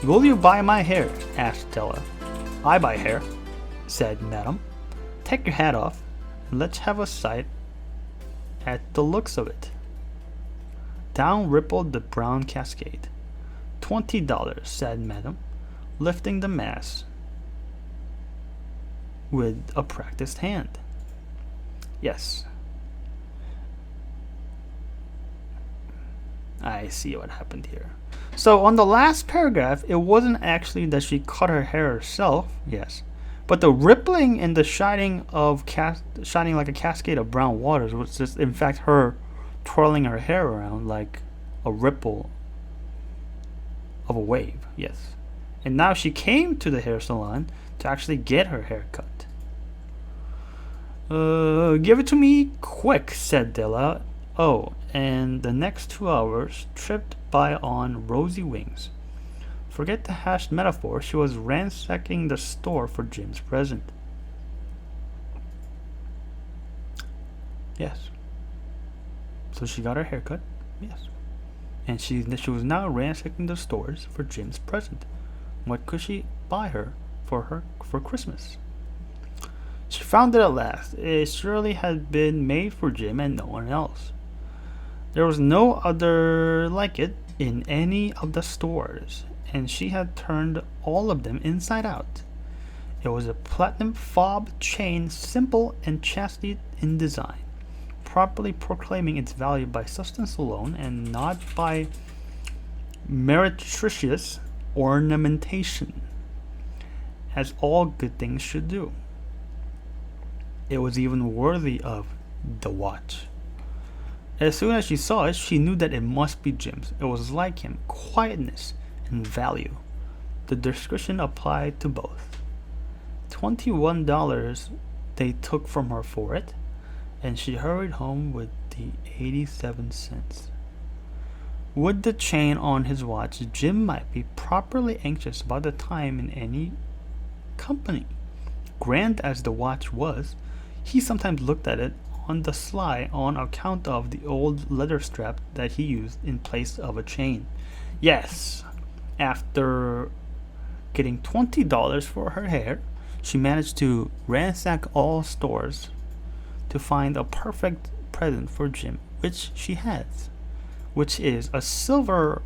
Will you buy my hair? Asked Della. I buy hair, said Madam. Take your hat off, and let's have a sight at the looks of it. Down rippled the brown cascade. $20, said Madam, lifting the mass with a practiced hand. Yes. I see what happened here. So on the last paragraph, it wasn't actually that she cut her hair herself, yes, but the rippling and the shining like a cascade of brown waters was just, in fact, her twirling her hair around like a ripple of a wave, yes. And now she came to the hair salon to actually get her hair cut. Give it to me quick, said Della. Oh, and the next 2 hours tripped by on rosy wings. Forget the hashed metaphor, she was ransacking the store for Jim's present. Yes. So she got her hair cut, yes. And she was now ransacking the stores for Jim's present. What could she buy her for Christmas? She found it at last. It surely had been made for Jim and no one else. There was no other like it in any of the stores, and she had turned all of them inside out. It was a platinum fob chain, simple and chastity in design, properly proclaiming its value by substance alone and not by meretricious ornamentation, as all good things should do. It was even worthy of the watch. As soon as she saw it, she knew that it must be Jim's. It was like him, quietness and value. The description applied to both. $21 they took from her for it, and she hurried home with the 87 cents. With the chain on his watch, Jim might be properly anxious about the time in any company. Grand as the watch was, he sometimes looked at it on the sly on account of the old leather strap that he used in place of a chain. Yes, after getting $20 for her hair, she managed to ransack all stores to find a perfect present for Jim, which she has, which is a silver,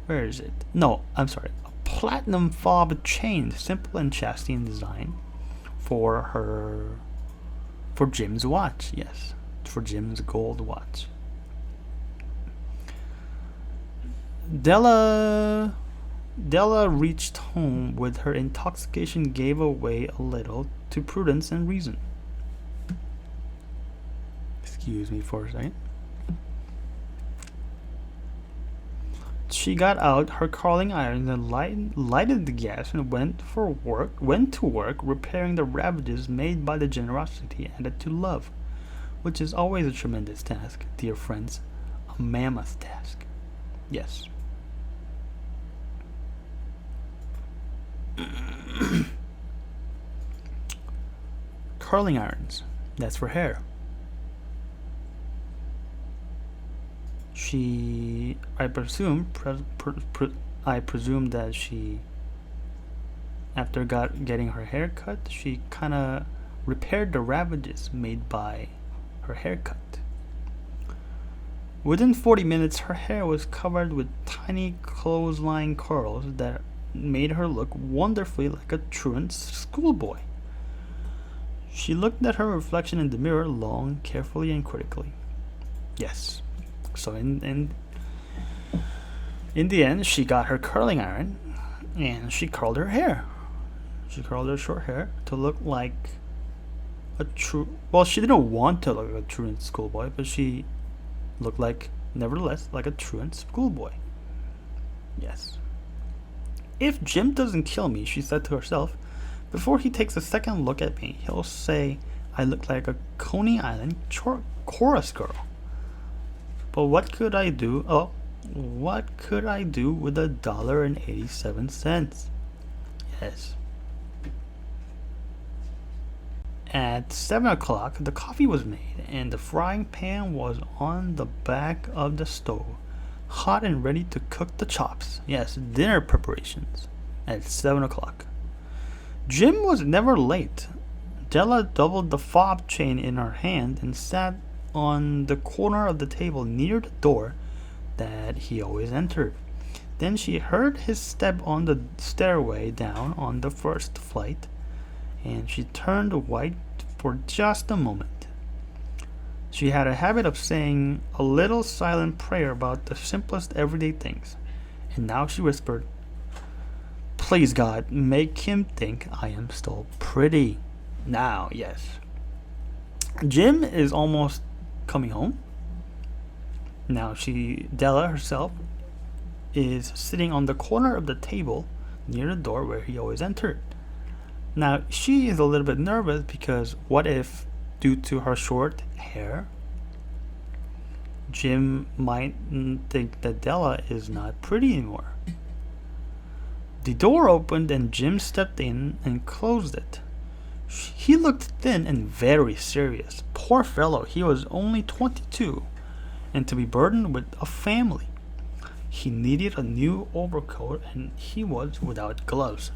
where is it? No, I'm sorry, a platinum fob chain, simple and chastity in design, for Jim's watch, yes, for Jim's gold watch. Della reached home with her intoxication gave away a little to prudence and reason. Excuse me for a second. She got out her curling iron and lighted the gas and went to work repairing the ravages made by the generosity added to love, which is always a tremendous task, dear friends, a mammoth task. Yes. Curling irons, that's for hair. I presume that she, after getting her hair cut, she kind of repaired the ravages made by her haircut. Within 40 minutes, her hair was covered with tiny clothesline curls that made her look wonderfully like a truant schoolboy. She looked at her reflection in the mirror long, carefully, and critically. Yes. So in the end, she got her curling iron, and she curled her hair. She curled her short hair to look like a true. Well, she didn't want to look like a truant schoolboy, but she looked nevertheless, like a truant schoolboy. Yes. If Jim doesn't kill me, she said to herself, before he takes a second look at me, he'll say I look like a Coney Island chorus girl. But what could I do? Oh, what could I do with $1.87? Yes. At 7 o'clock, the coffee was made, and the frying pan was on the back of the stove, hot and ready to cook the chops. Yes, dinner preparations at 7 o'clock. Jim was never late. Della doubled the fob chain in her hand and sat on the corner of the table near the door that he always entered. Then she heard his step on the stairway down on the first flight, and she turned white for just a moment. She had a habit of saying a little silent prayer about the simplest everyday things, and now she whispered, "Please God, make him think I am still pretty." Now, yes. Jim is almost coming home. Now Della herself, is sitting on the corner of the table near the door where he always entered. Now, she is a little bit nervous because what if, due to her short hair, Jim might think that Della is not pretty anymore. The door opened and Jim stepped in and closed it. He looked thin and very serious. Poor fellow, he was only 22 and to be burdened with a family. He needed a new overcoat and he was without gloves.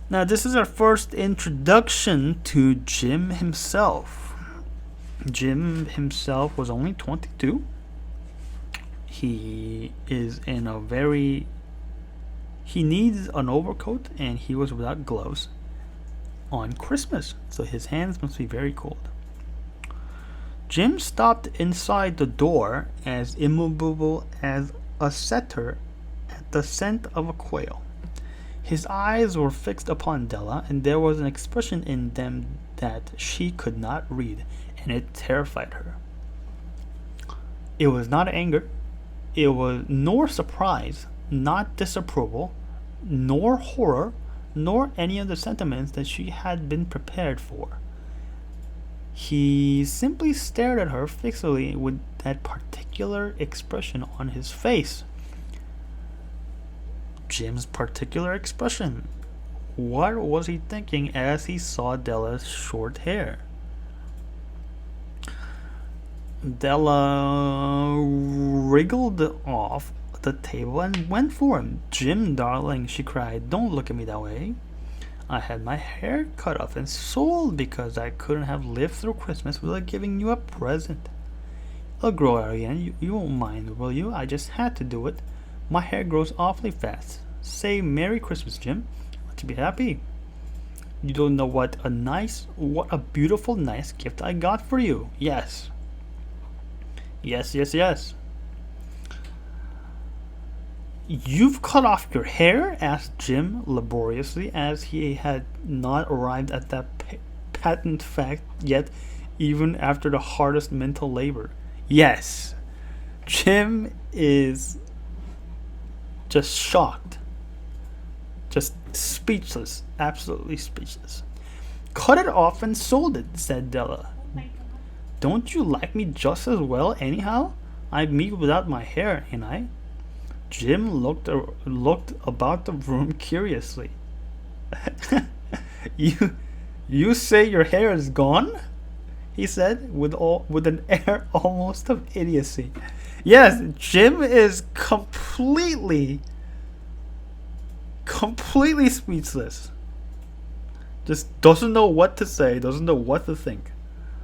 Now, this is our first introduction to Jim himself. Jim himself was only 22. He is in a very... He needs an overcoat and he was without gloves on Christmas, so his hands must be very cold. Jim stopped inside the door as immovable as a setter at the scent of a quail. His eyes were fixed upon Della, and there was an expression in them that she could not read, and it terrified her. It was not anger, it was nor surprise, not disapproval, nor horror, nor any of the sentiments that she had been prepared for. He simply stared at her fixedly with that particular expression on his face. Jim's particular expression. What was he thinking as he saw Della's short hair? Della wriggled off the table and went for him. "Jim, darling," she cried, "don't look at me that way. I had my hair cut off and sold because I couldn't have lived through Christmas without giving you a present. It'll grow out again. You won't mind, will you? I just had to do it. My hair grows awfully fast. Say Merry Christmas, Jim. Let's be happy. You don't know what a beautiful, nice gift I got for you. Yes. Yes, yes, yes." "You've cut off your hair?" asked Jim laboriously, as he had not arrived at that patent fact yet, even after the hardest mental labor. Yes. Jim is just shocked. Just speechless. Absolutely speechless. "Cut it off and sold it," said Della. "Don't you like me just as well anyhow? I'm me without my hair, ain't I?" Jim looked about the room curiously. You say your hair is gone?" he said with an air almost of idiocy. Yes, Jim is completely speechless. Just doesn't know what to say, doesn't know what to think.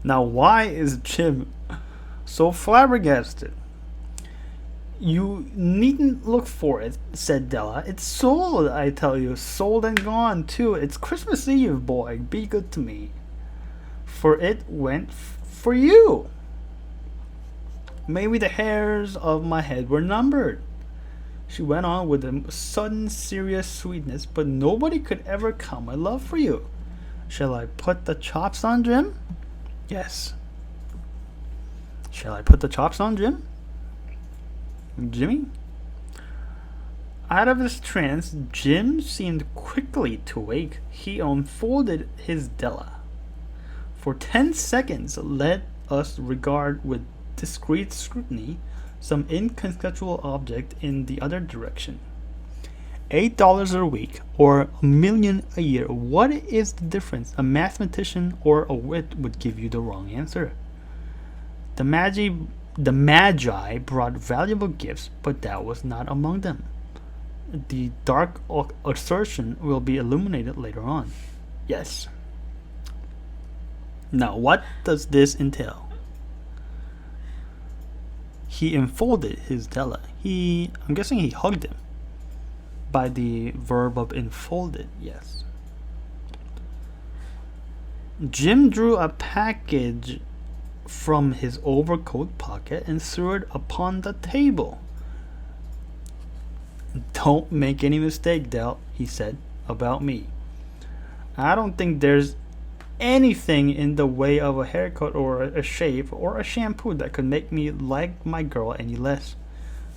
Now, why is Jim so flabbergasted? "You needn't look for it," said Della. "It's sold, I tell you. Sold and gone, too. It's Christmas Eve, boy. Be good to me. For it went for you. Maybe the hairs of my head were numbered." She went on with a sudden serious sweetness. "But nobody could ever count my love for you. Shall I put the chops on, Jim?" "Yes." "Shall I put the chops on, Jim?" "Jimmy?" Out of his trance, Jim seemed quickly to wake. He unfolded his Della. For 10 seconds, let us regard with discreet scrutiny some inconspicuous object in the other direction. $8 a week or $1 million a year. What is the difference? A mathematician or a wit would give you the wrong answer. The Magi The Magi brought valuable gifts, but that was not among them. The dark assertion will be illuminated later on. Yes. Now, what does this entail? He enfolded his Della. I'm guessing he hugged him. By the verb of enfolded, yes. Jim drew a package from his overcoat pocket and threw it upon the table. Don't make any mistake, Dell, he said, about me. I don't think there's anything in the way of a haircut or a shave or a shampoo that could make me like my girl any less.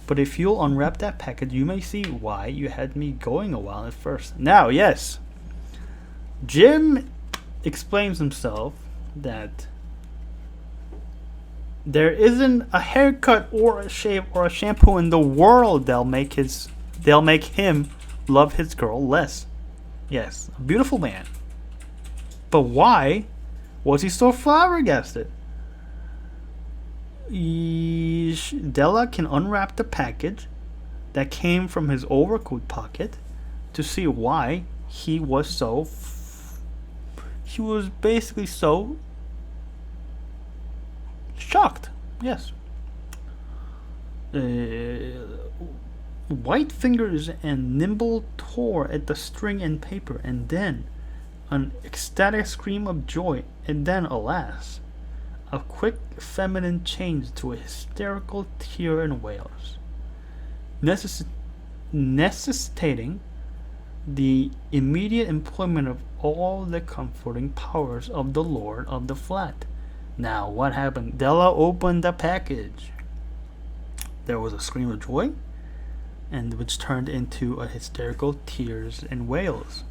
But if you'll unwrap that package, you may see why you had me going a while at first. Now, yes, Jim explains himself that there isn't a haircut or a shave or a shampoo in the world that'll make him love his girl less. Yes, a beautiful man. But why was he so flabbergasted? Della can unwrap the package that came from his overcoat pocket to see why he was so. He was basically so shocked. Yes. White fingers and nimble tore at the string and paper, and then an ecstatic scream of joy, and then, alas, a quick feminine change to a hysterical tear and wails, necessitating the immediate employment of all the comforting powers of the lord of the flat. Now, what happened? Della opened the package. There was a scream of joy, and which turned into a hysterical tears and wails.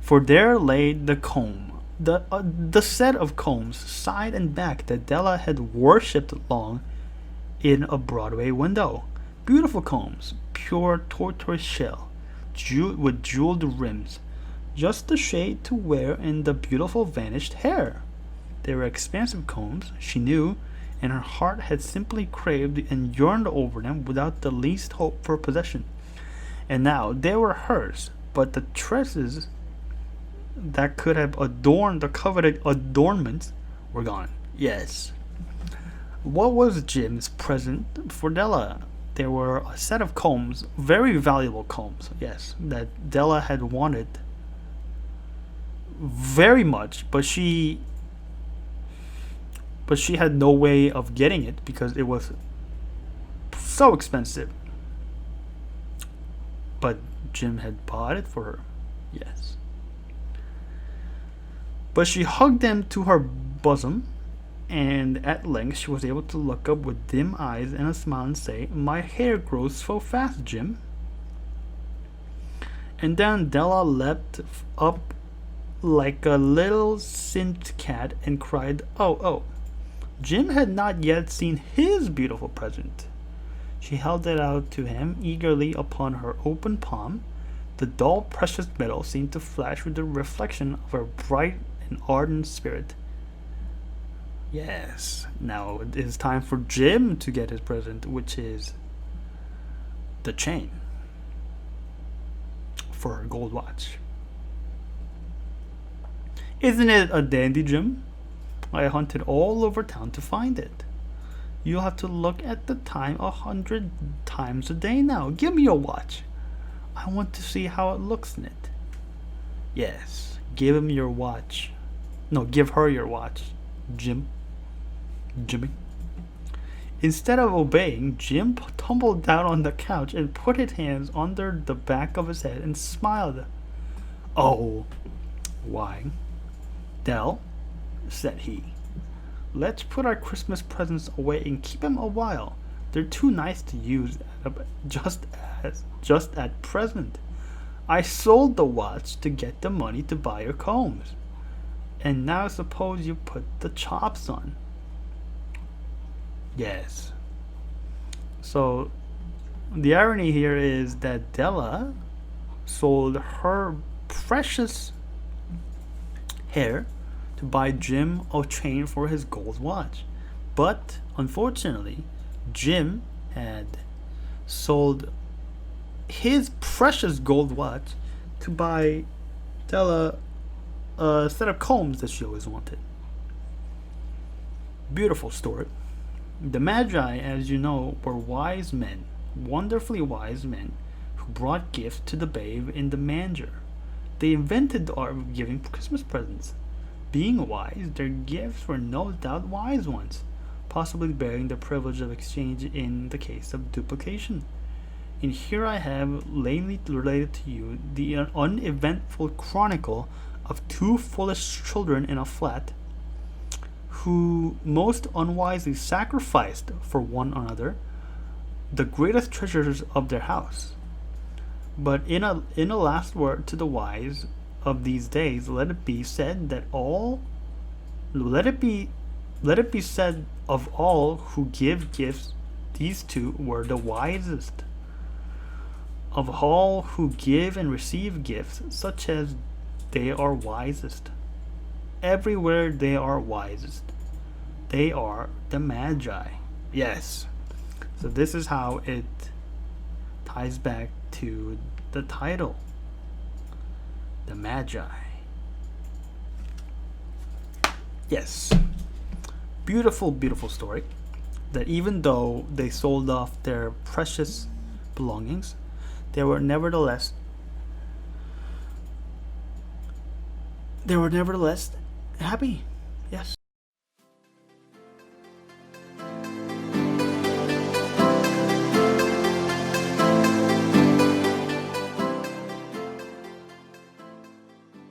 For there lay the comb, the set of combs, side and back, that Della had worshipped long in a Broadway window. Beautiful combs, pure tortoise shell, with jeweled rims, just the shade to wear in the beautiful vanished hair. They were expensive combs, she knew, and her heart had simply craved and yearned over them without the least hope for possession. And now they were hers, but the tresses that could have adorned the coveted adornments were gone. Yes. What was Jim's present for Della? There were a set of combs, very valuable combs, yes, that Della had wanted very much, but she had no way of getting it because it was so expensive. But Jim had bought it for her. Yes. But she hugged them to her bosom, and at length she was able to look up with dim eyes and a smile and say, "My hair grows so fast, Jim." And then Della leapt up like a little singed cat and cried, "Oh, oh." Jim had not yet seen his beautiful present. She held it out to him eagerly upon her open palm. The dull precious metal seemed to flash with the reflection of her bright and ardent spirit. Yes, now it is time for Jim to get his present, which is the chain for her gold watch. Isn't it a dandy, Jim? I hunted all over town to find it. You'll have to look at the time 100 times a day now. Give me your watch. I want to see how it looks in it. Yes, give him your watch. No, give her your watch, Jimmy. Instead of obeying, Jim tumbled down on the couch and put his hands under the back of his head and smiled. "Oh, why, Dell," said he, "let's put our Christmas presents away and keep them a while. They're too nice to use just at present. I sold the watch to get the money to buy your combs. And now suppose you put the chops on." Yes. So the irony here is that Della sold her precious hair to buy Jim a chain for his gold watch. But unfortunately, Jim had sold his precious gold watch to buy Della a set of combs that she always wanted. Beautiful story. The Magi, as you know, were wise men, wonderfully wise men, who brought gifts to the babe in the manger. They invented the art of giving Christmas presents. Being wise, their gifts were no doubt wise ones, possibly bearing the privilege of exchange in the case of duplication. And here I have lamely related to you the uneventful chronicle of two foolish children in a flat who most unwisely sacrificed for one another the greatest treasures of their house. But in a last word to the wise of these days, let it be said of all who give gifts, these two were the wisest. Of all who give and receive gifts, such as they are wisest. Everywhere they are wisest. They are the Magi. Yes. So this is how it ties back to the title. The Magi. Yes. Beautiful, beautiful story. That even though they sold off their precious belongings, they were nevertheless happy.